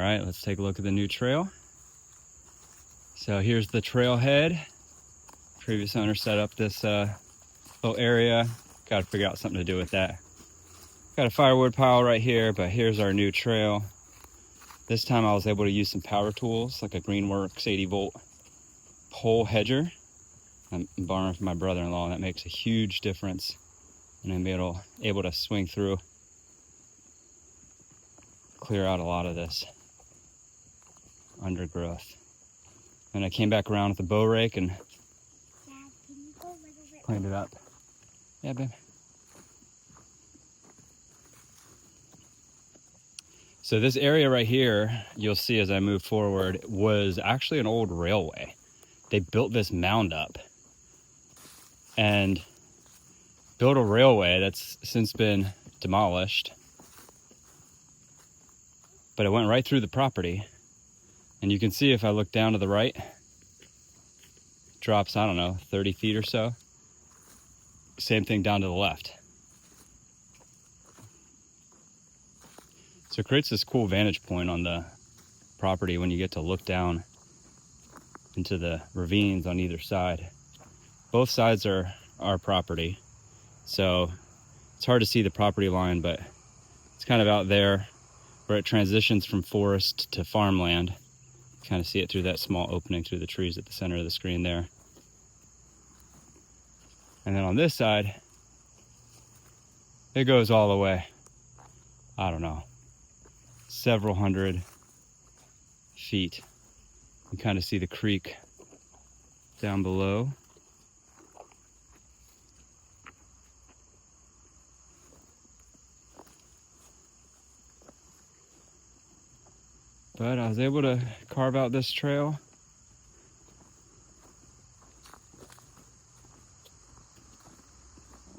right, let's take a look at the new trail. So here's the trailhead. Previous owner set up this little area. Got to figure out something to do with that. Got a firewood pile right here, but here's our new trail. This time I was able to use some power tools, like a Greenworks 80-volt pole hedger. I'm borrowing from my brother-in-law, and that makes a huge difference. And I'm able to swing through, clear out a lot of this undergrowth. And I came back around with a bow rake and cleaned it up. Yeah, babe. So this area right here, you'll see as I move forward, was actually an old railway. They built this mound up and built a railway that's since been demolished. But it went right through the property. And you can see if I look down to the right, drops, I don't know, 30 feet or so. Same thing down to the left. So it creates this cool vantage point on the property when you get to look down into the ravines on either side. Both sides are our property, so it's hard to see the property line, but it's kind of out there where it transitions from forest to farmland. Kind of see it through that small opening through the trees at the center of the screen there. And then on this side, it goes all the way, I don't know, several hundred feet. You can kind of see the creek down below. But I was able to carve out this trail.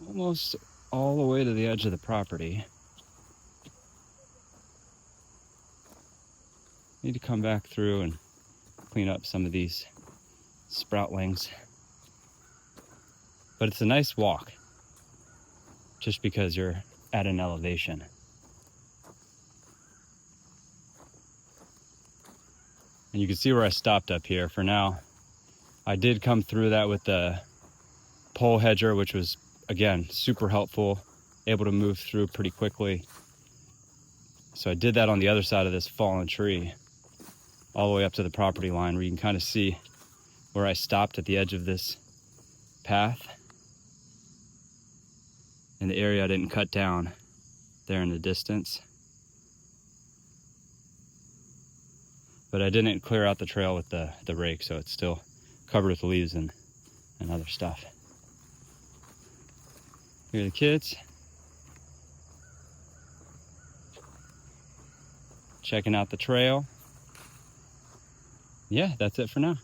Almost all the way to the edge of the property. Need to come back through and clean up some of these sproutlings. But it's a nice walk, just because you're at an elevation. And you can see where I stopped up here for now. I did come through that with the pole hedger, which was, again, super helpful, able to move through pretty quickly. So I did that on the other side of this fallen tree, all the way up to the property line, where you can kind of see where I stopped at the edge of this path. And the area I didn't cut down there in the distance. But I didn't clear out the trail with the rake, so it's still covered with leaves and other stuff. Here are the kids. Checking out the trail. Yeah, that's it for now.